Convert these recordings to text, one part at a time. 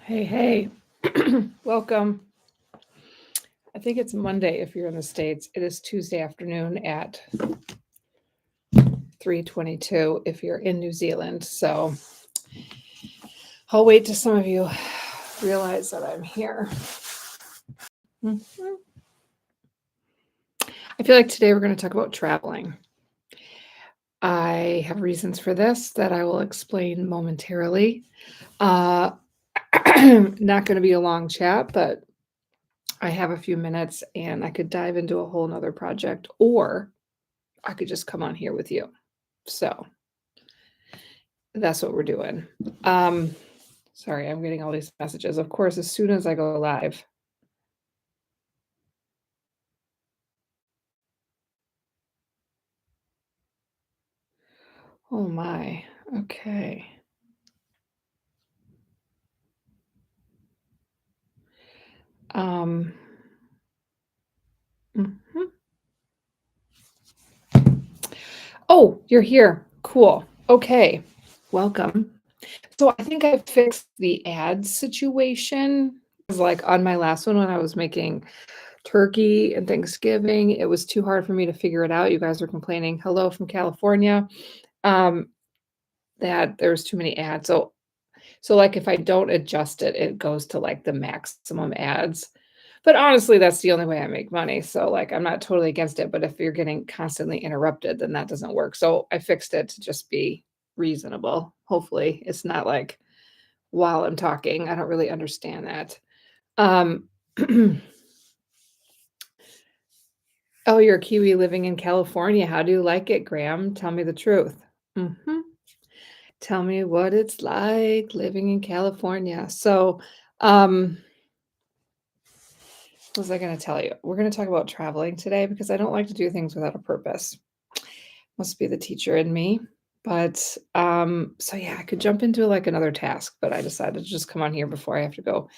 Hey, welcome. I think it's Monday if you're in the States. It is Tuesday afternoon at 3:22 if you're in New Zealand. So I'll wait till some of you realize that I'm here. Mhm. I feel like today we're going to talk about traveling. I have reasons for this that I will explain momentarily. Uh, not going to be a long chat, but I have a few minutes and I could dive into a whole nother project, or I could just come on here with you. So that's what we're doing. Um, Sorry, I'm getting all these messages. Of course, as soon as I go live. Oh my. Okay. Um, mhm. Oh, you're here. Cool. Okay. Welcome. So I think I fixed the ad situation. It was like on my last one when I was making turkey and Thanksgiving, it was too hard for me to figure it out. You guys were complaining, hello from California, um, that there's too many ads. So like if I don't adjust it, it goes to like the maximum ads. But honestly, that's the only way I make money. So like I'm not totally against it, but if you're getting constantly interrupted, then that doesn't work. So I fixed it to just be reasonable. Hopefully, it's not like while I'm talking. I don't really understand that. Um Oh, you're a Kiwi living in California. How do you like it, Graham? Tell me the truth. Mhm. Tell me what it's like living in California. Um, what was I gonna tell you? We're gonna talk about traveling today because I don't like to do things without a purpose. Must be the teacher in me. But, so yeah, I could jump into, like, another task, but I decided to just come on here before I have to go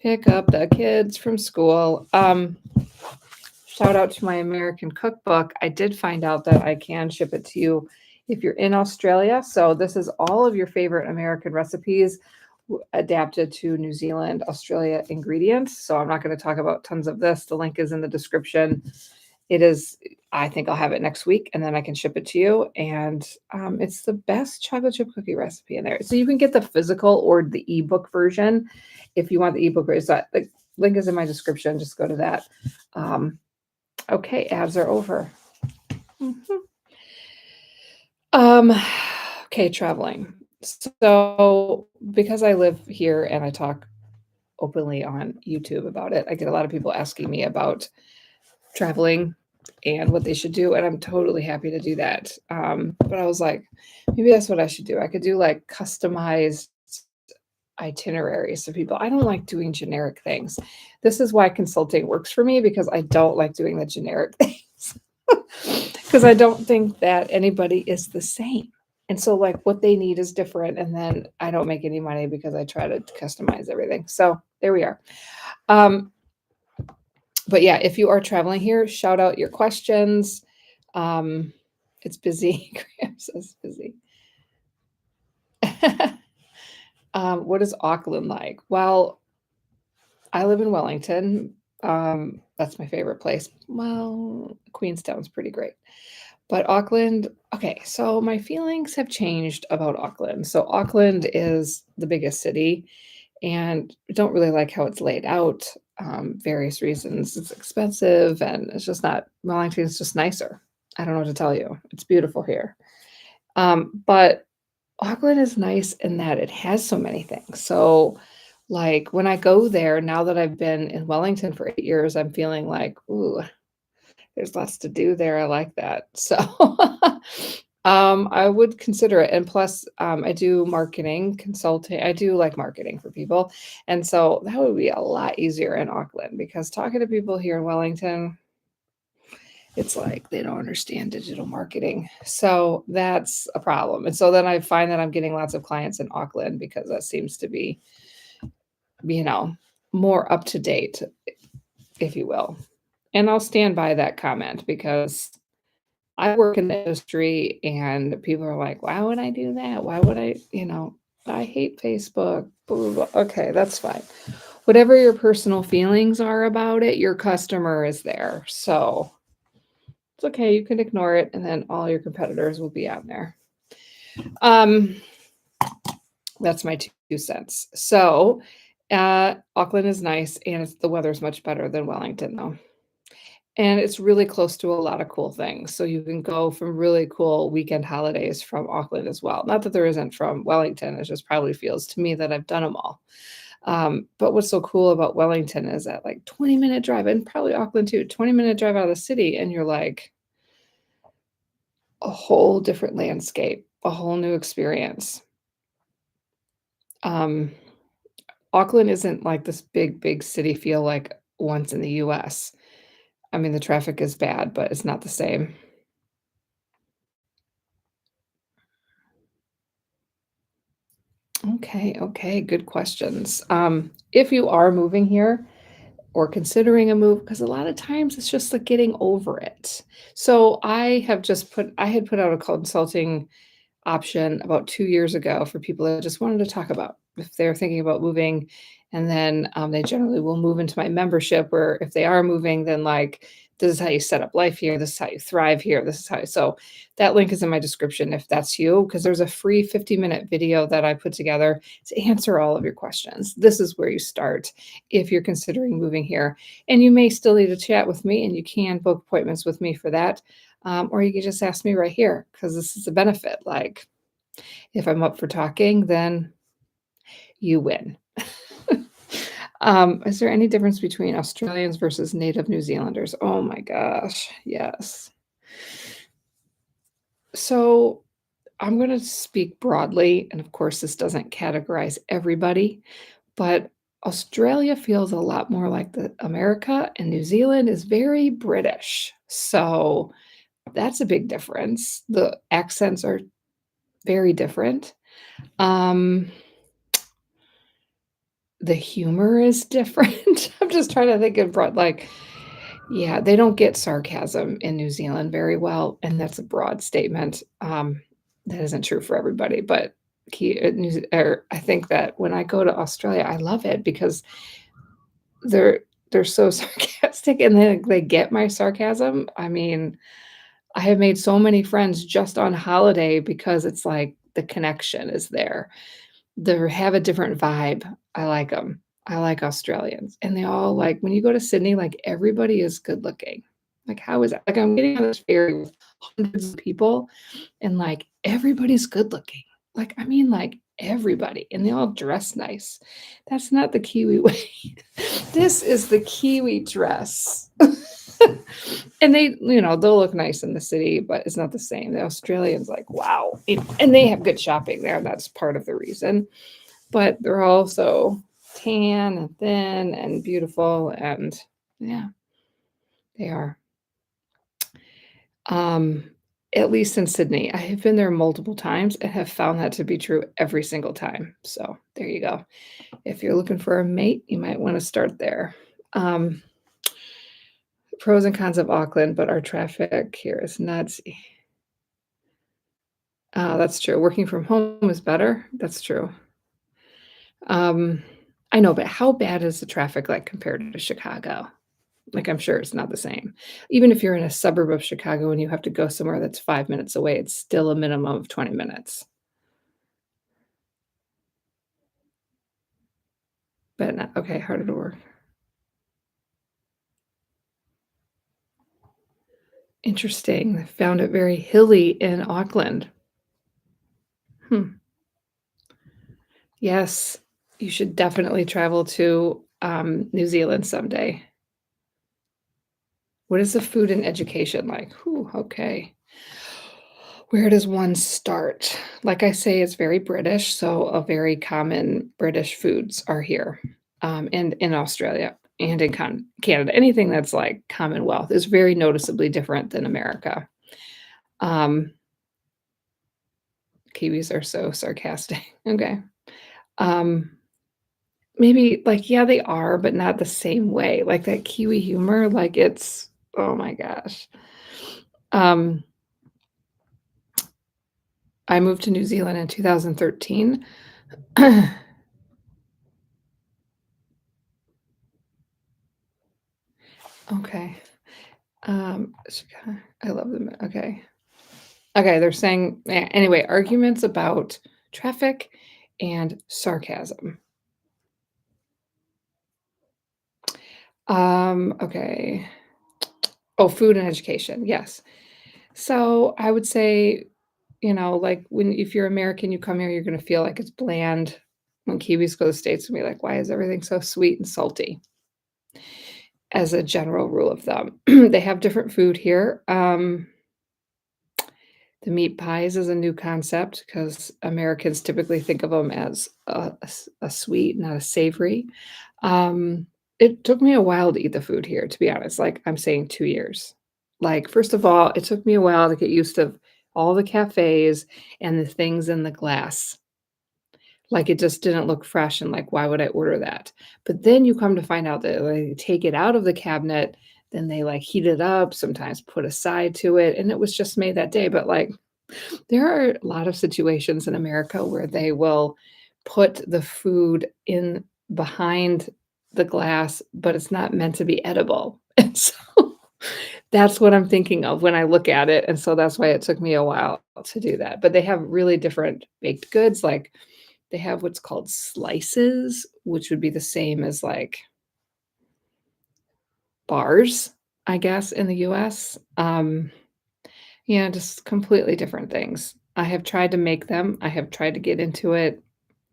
pick up the kids from school. Shout out to my American cookbook. I did find out that I can ship it to you if you're in Australia. So this is all of your favorite American recipes adapted to New Zealand, Australia ingredients. So I'm not going to talk about tons of this. The link is in the description. It is, I think I'll have it next week and then I can ship it to you. And it's the best chocolate chip cookie recipe in there. So you can get the physical or the ebook version if you want the ebook version. So the link is in my description. Just go to that. Okay, ads are over. Mhm. Um, okay, traveling. So because I live here and I talk openly on YouTube about it, I get a lot of people asking me about traveling and what they should do, and I'm totally happy to do that. But I was like, maybe that's what I should do. I could do like customized itineraries for people. I don't like doing generic things. This is why consulting works for me because I don't like doing the generic things. Because I don't think that anybody is the same. And so, like, what they need is different. And then I don't make any money because I try to customize everything. So there we are. Um, but yeah, if you are traveling here, shout out your questions. Um, it's busy. Graham says busy. What is Auckland like? Well, I live in Wellington. That's my favorite place. Well, Queenstown's pretty great. But Auckland, okay, so my feelings have changed about Auckland. So Auckland is the biggest city and I don't really like how it's laid out. Various reasons. It's expensive and it's just not Wellington's just nicer. I don't know what to tell you. It's beautiful here. But Auckland is nice in that it has so many things. So like when I go there, now that I've been in Wellington for 8 years, I'm feeling like, ooh, there's lots to do there. I like that. So, I would consider it. And plus, I do marketing consulting. I do like marketing for people. And so that would be a lot easier in Auckland because talking to people here in Wellington, it's like they don't understand digital marketing. So that's a problem. And so then I find that I'm getting lots of clients in Auckland because that seems to be, you know, more up to date, if you will. And I'll stand by that comment because I work in the industry and people are like, why would I do that? Why would I, I hate Facebook. Blah, blah, blah. Okay, that's fine. Whatever your personal feelings are about it, your customer is there. So it's okay. You can ignore it, and then all your competitors will be on there. Um, that's my 2 cents. So, Auckland is nice, and the weather's much better than Wellington, though. And it's really close to a lot of cool things. So you can go from really cool weekend holidays from Auckland as well. Not that there isn't from Wellington, it just probably feels to me that I've done them all. But what's so cool about Wellington is that like 20-minute drive, and probably Auckland too, 20-minute drive out of the city, and you're like a whole different landscape, a whole new experience. Um, Auckland isn't like this big, big city feel like once in the US. I mean, the traffic is bad, but it's not the same. Okay, okay, good questions. If you are moving here or considering a move, because a lot of times it's just like getting over it. So I had put out a consulting option about 2 years ago for people that just wanted to talk about if they're thinking about moving, and then, they generally will move into my membership where if they are moving, then, like, this is how you set up life here, this is how you thrive here, this is how so that link is in my description if that's you, because there's a free 50-minute video that I put together to answer all of your questions. This is where you start if you're considering moving here, and you may still need to chat with me, and you can book appointments with me for that, or you can just ask me right here because this is a benefit. Like, if I'm up for talking, then you win. Is there any difference between Australians versus native New Zealanders? Oh my gosh, yes. So I'm going to speak broadly, and of course, this doesn't categorize everybody, but Australia feels a lot more like the America, and New Zealand is very British. So that's a big difference. The accents are very different. Um, the humor is different. I'm just trying to think of like, yeah, they don't get sarcasm in New Zealand very well, and that's a broad statement. That isn't true for everybody, but I think that when I go to Australia, I love it because they're they're so sarcastic, and they get my sarcasm. I mean, I have made so many friends just on holiday because it's like the connection is there. They have a different vibe. I like them. I like Australians, and they all like when you go to Sydney, like, everybody is good looking. Like, how is that? Like, I'm getting on this ferry with hundreds of people, and, like, everybody's good looking. Like, I mean, like, everybody, and they all dress nice. That's not the Kiwi way. This is the Kiwi dress. And they'll look nice in the city, but it's not the same. The Australians, like, wow. And they have good shopping there, and that's part of the reason. But they're also tan and thin and beautiful, and yeah, they are. Um, at least in Sydney. I have been there multiple times and have found that to be true every single time. So there you go. If you're looking for a mate, you might want to start there. Um, pros and cons of Auckland, but our traffic here is nuts. That's true. Working from home is better. That's true. Um, I know, but how bad is the traffic like compared to Chicago? Like, I'm sure it's not the same. Even if you're in a suburb of Chicago and you have to go somewhere that's 5 minutes away, it's still a minimum of 20 minutes. But not okay, harder to work. Interesting. I found it very hilly in Auckland. Hmm. Yes, you should definitely travel to, New Zealand someday. What is the food and education like? Whew, okay. Where does one start? Like I say, it's very British, so a very common British foods are here, and in Australia and in Canada. Anything that's like Commonwealth is very noticeably different than America. Um, Kiwis are so sarcastic. Okay. Um, maybe like, yeah, they are, but not the same way. Like that Kiwi humor, like it's oh my gosh. Um, I moved to New Zealand in 2013. Okay. I love them. Okay. Okay, they're saying anyway, arguments about traffic and sarcasm. Okay. Oh, food and education, yes. So, I would say, like, when if you're American, you come here, you're gonna feel like it's bland. When Kiwis go to the States and be like, "Why is everything so sweet and salty?" As a general rule of thumb. They have different food here. The meat pies is a new concept because Americans typically think of them as a sweet, not a savory. It took me a while to eat the food here, to be honest, like, I'm saying 2 years. Like, first of all, it took me a while to get used to all the cafes and the things in the glass. Like, it just didn't look fresh and, like, why would I order that? But then you come to find out that they take it out of the cabinet, then they, like, heat it up, sometimes put a side to it, and it was just made that day, but, like, there are a lot of situations in America where they will put the food in behind the glass, but it's not meant to be edible, and so that's what I'm thinking of when I look at it, and so that's why it took me a while to do that, but they have really different baked goods, like, they have what's called slices, which would be the same as, like, bars, I guess, in the US. Yeah, just completely different things. I have tried to make them, I have tried to get into it,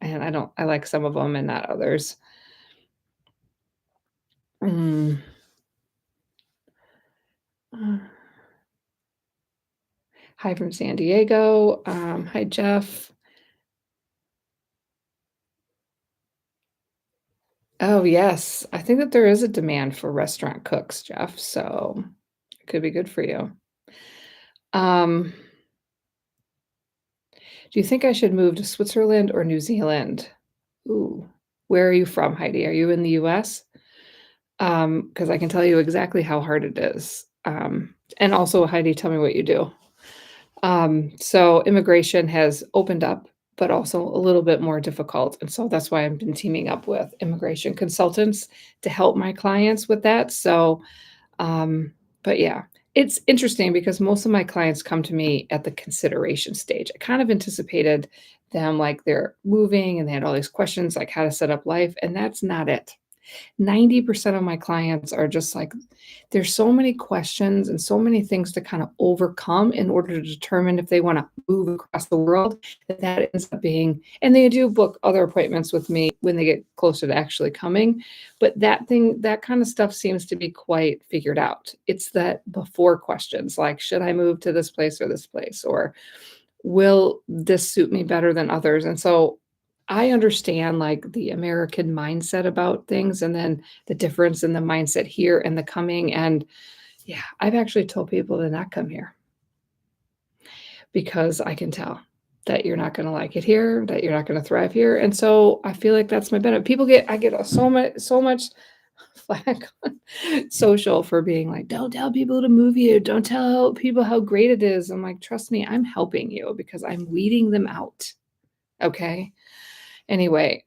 and I like some of them and not others. Mm. Uh, Hi from San Diego. Hi, Jeff. Oh, yes. I think that there is a demand for restaurant cooks, Jeff, so it could be good for you. Um, do you think I should move to Switzerland or New Zealand? Ooh. Where are you from, Heidi? Are you in the US? Because I can tell you exactly how hard it is. And also, Heidi, tell me what you do. So immigration has opened up, but also a little bit more difficult. And so that's why I've been teaming up with immigration consultants to help my clients with that. So, um, but yeah, it's interesting because most of my clients come to me at the consideration stage. I kind of anticipated them like they're moving and they had all these questions like how to set up life, and that's not it. 90% of my clients are just like, there's so many questions and so many things to kind of overcome in order to determine if they want to move across the world that ends up being, and they do book other appointments with me when they get closer to actually coming. But that kind of stuff seems to be quite figured out. It's that before questions like, should I move to this place or this place? Or will this suit me better than others? And so I understand like the American mindset about things and then the difference in the mindset here and the coming. And yeah, I've actually told people to not come here because I can tell that you're not going to like it here, that you're not going to thrive here. And so I feel like that's my benefit. I get so much flack on social for being like, don't tell people to move you. Don't tell people how great it is. I'm like, trust me, I'm helping you because I'm weeding them out. Okay. Anyway,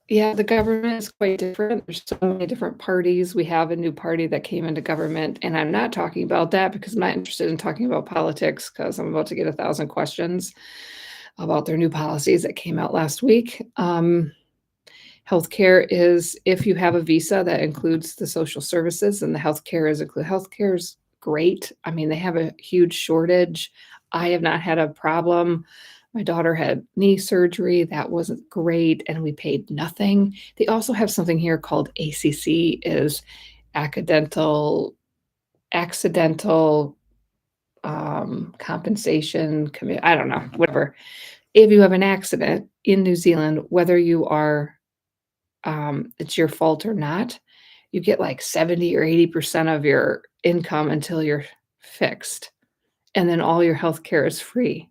yeah, the government is quite different. There's so many different parties. We have a new party that came into government, and I'm not talking about that because I'm not interested in talking about politics because I'm about to get 1,000 questions about their new policies that came out last week. Healthcare is if you have a visa that includes the social services and the healthcare is included. Healthcare is great. I mean, they have a huge shortage. I have not had a problem. My daughter had knee surgery. That wasn't great, and we paid nothing. They also have something here called ACC, is accidental compensation. I don't know, whatever. If you have an accident in New Zealand, whether you are it's your fault or not, you get like 70 or 80% of your income until you're fixed. And then all your health care is free.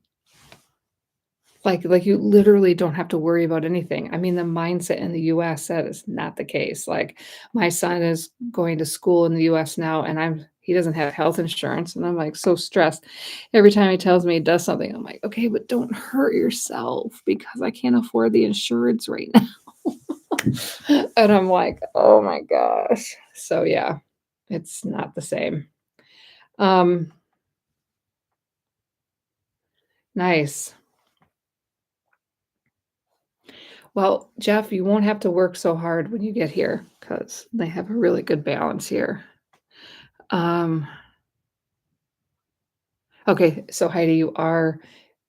Like you literally don't have to worry about anything. I mean, the mindset in the US, that is not the case. Like my son is going to school in the US now, and he doesn't have health insurance, and I'm, like, so stressed. Every time he tells me he does something, I'm like, "Okay, but don't hurt yourself because I can't afford the insurance right now." And I'm like, "Oh my gosh." So, yeah, it's not the same. Um, nice. Well, Jeff, you won't have to work so hard when you get here because they have a really good balance here. Um, okay, so Heidi, you are,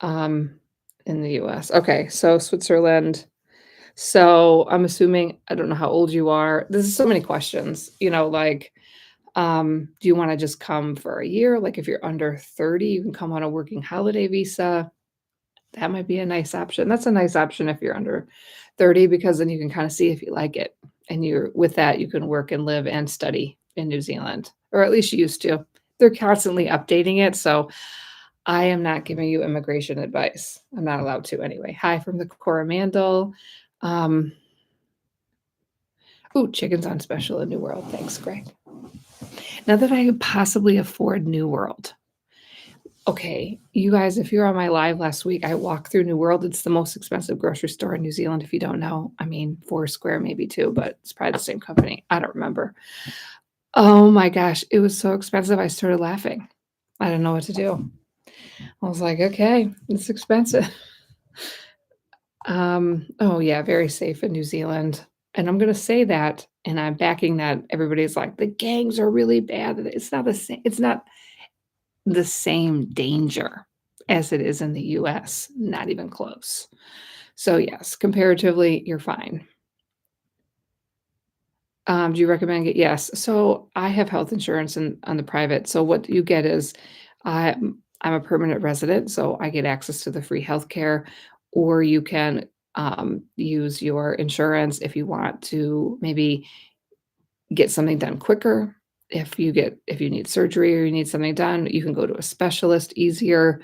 um, in the US. Okay, so Switzerland. So I'm assuming I don't know how old you are. This is so many questions, like, do you wanna just come for a year? Like, if you're under 30, you can come on a working holiday visa. That might be a nice option. That's a nice option if you're under 30 because then you can kinda see if you like it, and you're with that, you can work and live and study in New Zealand, or at least you used to. They're constantly updating it, so I am not giving you immigration advice. I'm not allowed to anyway. Hi from the Coromandel. Um, ooh, chicken's on special in New World. Thanks, Greg. Now that I could possibly afford New World. Okay, you guys, if you're on my live last week, I walked through New World. It's the most expensive grocery store in New Zealand, if you don't know. I mean, Foursquare maybe too, but it's probably the same company. I don't remember. Oh my gosh, it was so expensive. I started laughing. I didn't know what to do. I was like, okay, it's expensive. Oh yeah, very safe in New Zealand. And I'm gonna say that, and I'm backing that. Everybody's like, the gangs are really bad. It's not the same danger as it is in the US, not even close. So yes, comparatively, you're fine. Do you recommend it? Yes. So I have health insurance on the private. So what you get is I'm a permanent resident, so I get access to the free healthcare, or you can use your insurance if you want to maybe get something done quicker. If you need surgery or you need something done, you can go to a specialist easier.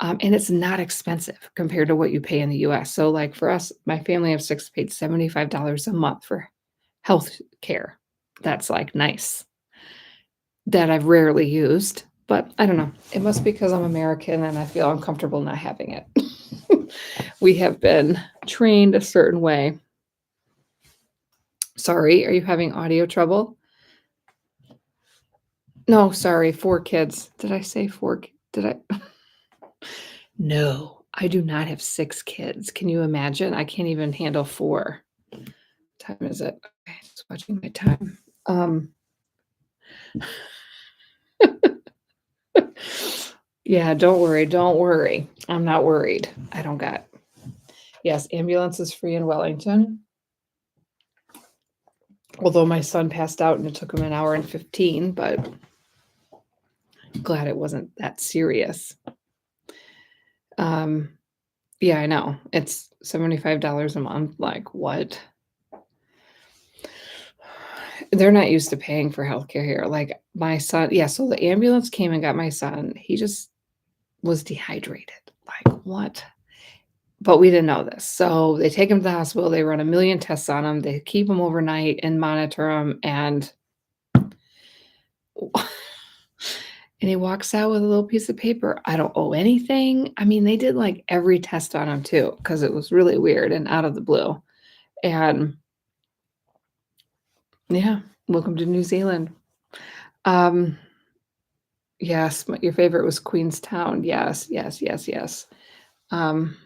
And it's not expensive compared to what you pay in the US. So like for us, my family of 6 paid $75 a month for health care. That's, like, nice, that I've rarely used, but I don't know. It must be because 'cause I'm American and I feel uncomfortable not having it. We have been trained a certain way. Sorry, are you having audio trouble? No, sorry, 4 kids. Did I say 4 ki did I? No, I do not have 6 kids. Can you imagine? I can't even handle 4. Time is it? Okay, just watching my time. Yeah, don't worry, don't worry. I'm not worried. I don't got Yes, ambulance is free in Wellington, although my son passed out and it took him an hour and 15, but glad it wasn't that serious. Um, yeah, I know. It's $75 a month, like, what? They're not used to paying for healthcare here, like, my son yeah, so the ambulance came and got my son, he just was dehydrated, like, what? But we didn't know this, so they take him to the hospital, they run a million tests on him, they keep him overnight and monitor him, and and he walks out with a little piece of paper, "I don't owe anything." I mean, they did, like, every test on him too, because it was really weird and out of the blue, and yeah, welcome to New Zealand. Um, yes, your favorite was Queenstown. Yes, yes, yes, yes. Um,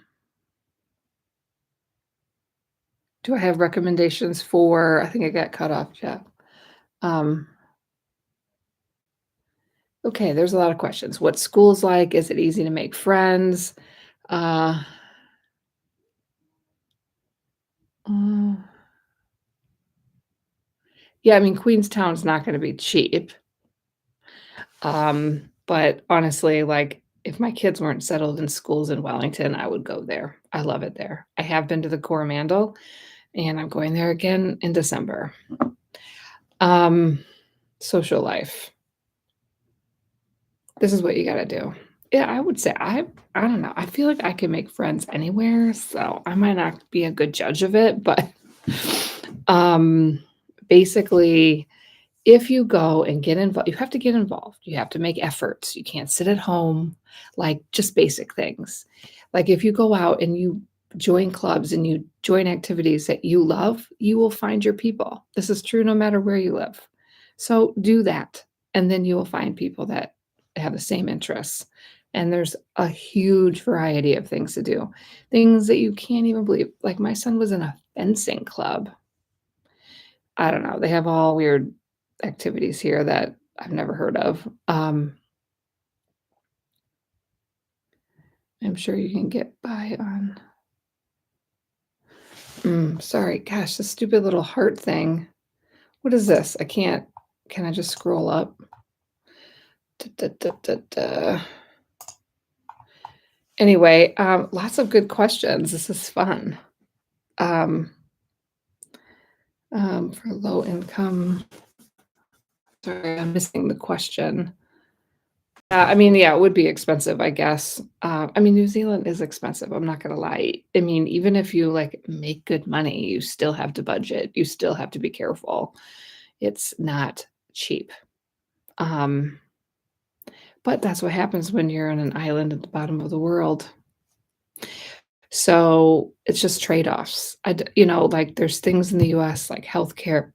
do I have recommendations for I think I got cut off, Jeff. Um, okay, there's a lot of questions. What school's like? Is it easy to make friends? Uh, uh, yeah, I mean, Queenstown's not gonna be cheap. But honestly, like, if my kids weren't settled in schools in Wellington, I would go there. I love it there. I have been to the Coromandel, and I'm going there again in December. Um, social life. This is what you gotta do. Yeah, I would say I don't know. I feel like I can make friends anywhere, so I might not be a good judge of it, but, um, basically, if you go and get involved, you have to get involved. You have to make efforts. You can't sit at home, like just basic things. Like if you go out and you join clubs and you join activities that you love, you will find your people. This is true no matter where you live. So do that. And then you will find people that have the same interests. And there's a huge variety of things to do, things that you can't even believe. Like my son was in a fencing club. I don't know. They have all weird activities here that I've never heard of. I'm sure you can get by on sorry, gosh, the stupid little heart thing. What is this? I can't can I just scroll up? Da, da, da, da, da. Anyway, lots of good questions. This is fun. Um, for low income sorry, I'm missing the question. I mean, yeah, it would be expensive, I guess. I mean, New Zealand is expensive, I'm not gonna lie. I mean, even if you, like, make good money, you still have to budget, you still have to be careful. It's not cheap. Um, but that's what happens when you're on an island at the bottom of the world. So, it's just trade-offs. Like, there's things in the US, like healthcare,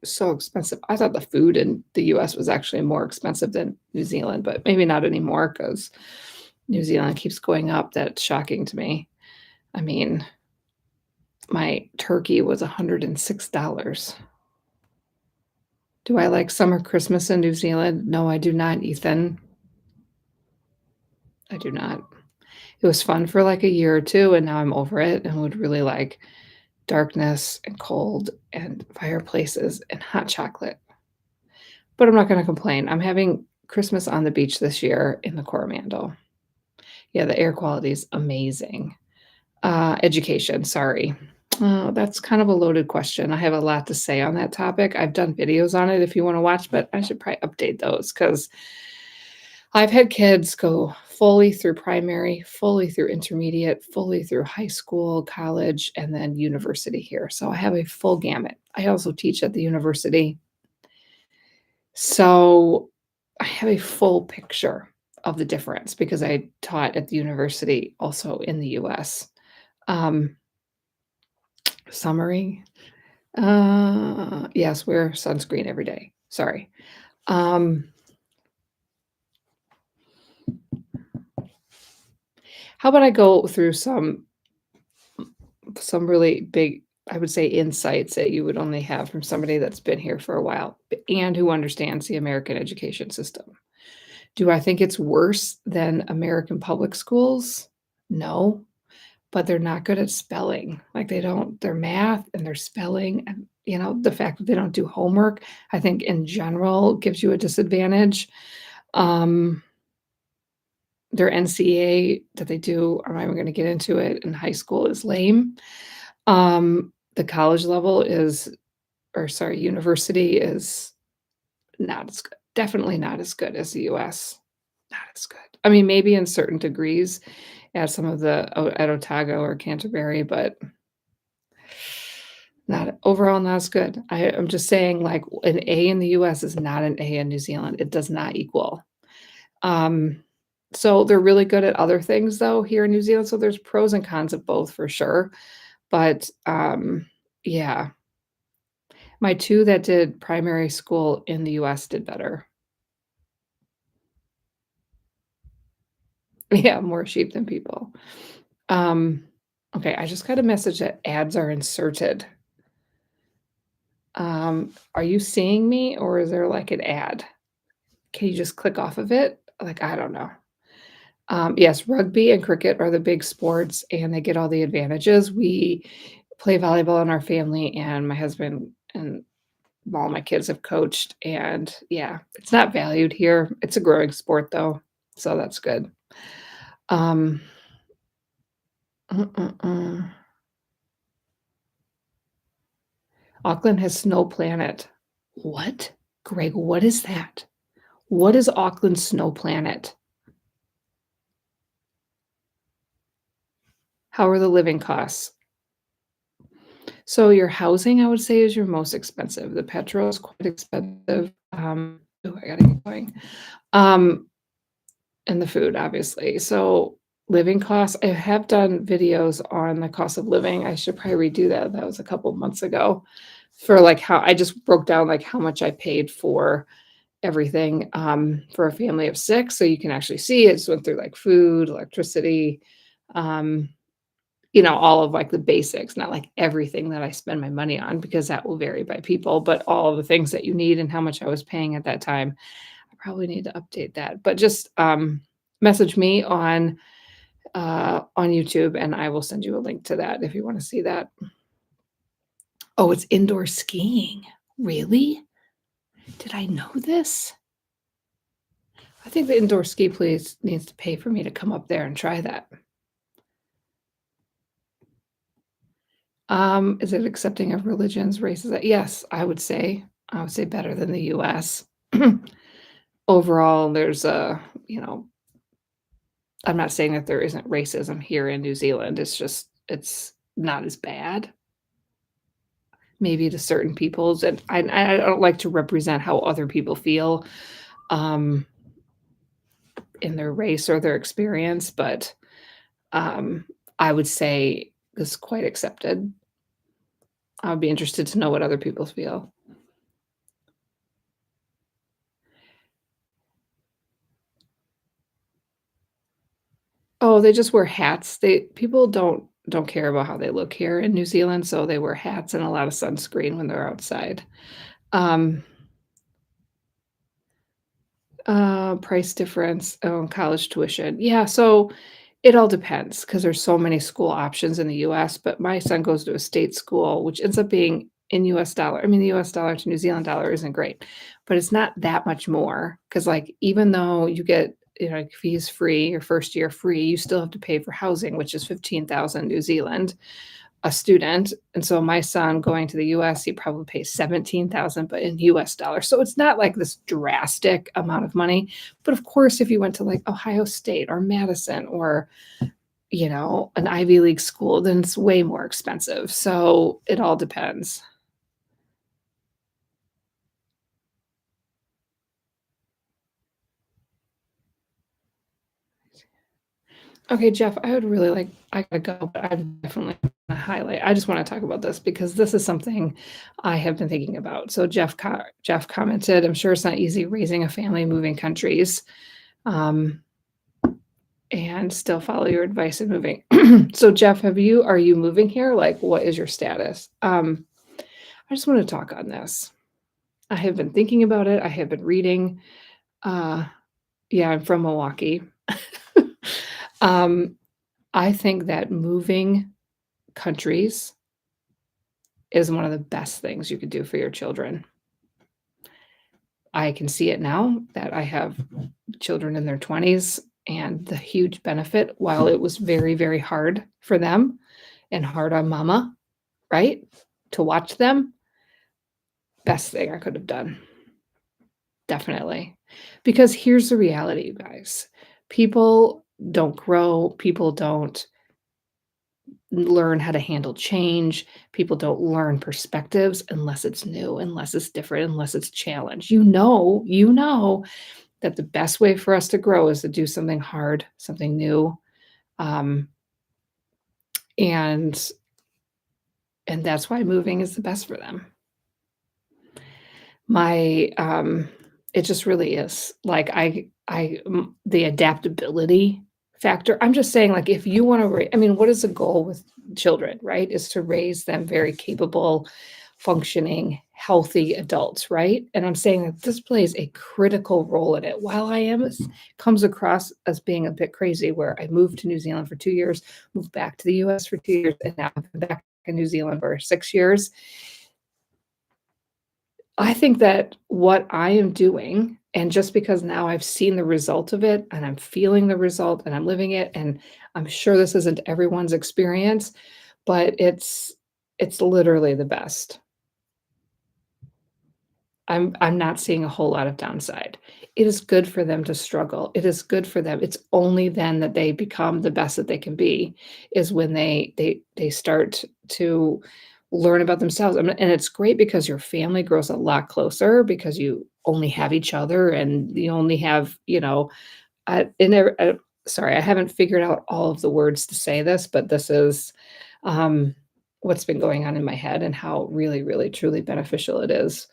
so expensive. I thought the food in the US was actually more expensive than New Zealand, but maybe not anymore because New Zealand keeps going up. That's shocking to me. I mean, my turkey was $106. Do I like summer Christmas in New Zealand? No, I do not, Ethan. I do not. It was fun for like a year or two, and now I'm over it and would really like darkness and cold and fireplaces and hot chocolate. But I'm not gonna complain. I'm having Christmas on the beach this year in the Coromandel. Yeah, the air quality is amazing. Education, sorry. That's kind of a loaded question. I have a lot to say on that topic. I've done videos on it if you wanna watch, but I should probably update those because 'cause I've had kids go fully through primary, fully through intermediate, fully through high school, college, and then university here. So I have a full gamut. I also teach at the university. So I have a full picture of the difference because I taught at the university also in the US. Um, summary, yes, wear sunscreen every day. Sorry. Um, how about I go through some really big, I would say, insights that you would only have from somebody that's been here for a while and who understands the American education system. Do I think it's worse than American public schools? No, but they're not good at spelling. Like, they don't their math and their spelling and, the fact that they don't do homework, I think in general gives you a disadvantage. Um, their NCEA that they do, I'm not even gonna get into it, in high school is lame. The college level is or sorry, university is not as good. Definitely not as good as the US. Not as good. I mean, maybe in certain degrees at some of the at Otago or Canterbury, but not overall not as good. I'm just saying, like, an A in the US is not an A in New Zealand. It does not equal. Um, so they're really good at other things though here in New Zealand, so there's pros and cons of both for sure. But, yeah, my 2 that did primary school in the US did better. Yeah, more sheep than people. Um, okay, I just got a message that ads are inserted. Are you seeing me or is there like an ad? Can you just click off of it? Like, I don't know. Yes, rugby and cricket are the big sports and they get all the advantages. We play volleyball in our family and my husband and all my kids have coached and yeah, it's not valued here. It's a growing sport though, so that's good. Um, uh, uh, uh. Auckland has Snow Planet. What? Greg, what is that? What is Auckland Snow Planet? How are the living costs? So your housing, I would say, is your most expensive. The petrol is quite expensive. Ooh, I gotta get going. Um, and the food, obviously. So living costs, I have done videos on the cost of living. I should probably redo that. That was a couple of months ago for like how I just broke down like how much I paid for everything for a family of six. So you can actually see it. Just went through like food, electricity, um, all of like the basics, not like everything that I spend my money on because that will vary by people, but all of the things that you need and how much I was paying at that time. I probably need to update that. But just message me on YouTube and I will send you a link to that if you want to see that. Oh, it's indoor skiing. Really? Did I know this? I think the indoor ski place needs to pay for me to come up there and try that. Is it accepting of religions, races? Yes, I would say. I would say better than the US. Overall, there's I'm not saying that there isn't racism here in New Zealand. It's not as bad, maybe to certain peoples, and I don't like to represent how other people feel, um, in their race or their experience, but, um, I would say it's quite accepted. I would be interested to know what other people feel. Oh, they just wear hats. They people don't care about how they look here in New Zealand, so they wear hats and a lot of sunscreen when they're outside. Um, price difference, oh, college tuition. Yeah, so it all depends because there's so many school options in the US, but my son goes to a state school, which ends up being in US dollar. I mean, the US dollar to New Zealand dollar isn't great, but it's not that much more because, like, even though you get, like, fees free, your first year free, you still have to pay for housing, which is 15,000 New Zealand a student, and so my son going to the US, he probably pays 17,000, but in US dollars. So it's not like this drastic amount of money. But of course, if you went to like Ohio State or Madison or, an Ivy League school, then it's way more expensive. So it all depends. Okay, Jeff, I would really like I gotta go, but I'm definitely gonna highlight. I just want to talk about this because this is something I have been thinking about. So Jeff commented, I'm sure it's not easy raising a family moving countries. Um, and still follow your advice in moving. So Jeff, are you moving here? Like, what is your status? I just want to talk on this. I have been thinking about it. I have been reading. Uh, yeah, I'm from Milwaukee. um, I think that moving countries is one of the best things you could do for your children. I can see it now that I have children in their 20s and the huge benefit while it was very, very hard for them and hard on mama, right? To watch them, best thing I could have done. Definitely. Because here's the reality, you guys. People don't grow, people don't learn how to handle change, people don't learn perspectives unless it's new, unless it's different, unless it's challenged. You know that the best way for us to grow is to do something hard, something new, um, and that's why moving is the best for them. My, it just really is. Like, the adaptability factor, I'm just saying, like, if you wanna I mean, what is the goal with children, right? Is to raise them very capable, functioning, healthy adults, right? And I'm saying that this plays a critical role in it. While I am comes across as being a bit crazy where I moved to New Zealand for 2 years, moved back to the US for 2 years, and now I'm back in New Zealand for 6 years. I think that what I am doing, and just because now I've seen the result of it and I'm feeling the result and I'm living it, and I'm sure this isn't everyone's experience, but it's literally the best. I'm not seeing a whole lot of downside. It is good for them to struggle. It is good for them. It's only then that they become the best that they can be, is when they start to learn about themselves. And it's great because your family grows a lot closer because you only have each other and you only have, in there, sorry, I haven't figured out all of the words to say this, but this is um, what's been going on in my head and how really, really, truly beneficial it is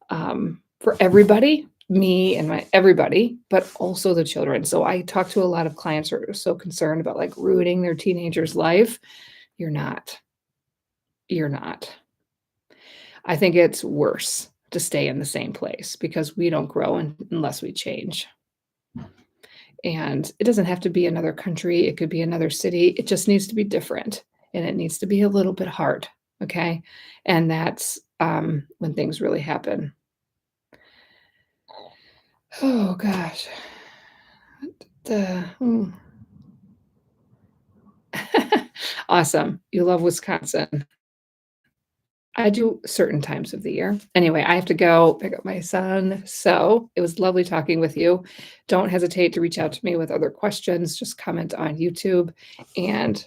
for everybody, me and my everybody, but also the children. So I talk to a lot of clients who are so concerned about like ruining their teenager's life. You're not. You're not. I think it's worse to stay in the same place because we don't grow unless we change. And it doesn't have to be another country, it could be another city, it just needs to be different, and it needs to be a little bit hard, okay? And that's, when things really happen. Oh gosh. The Awesome. You love Wisconsin. I do certain times of the year. Anyway, I have to go pick up my son. So it was lovely talking with you. Don't hesitate to reach out to me with other questions. Just comment on YouTube. And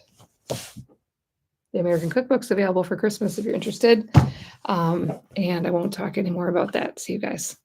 the American Cookbook's available for Christmas if you're interested. And I won't talk anymore about that. See you guys.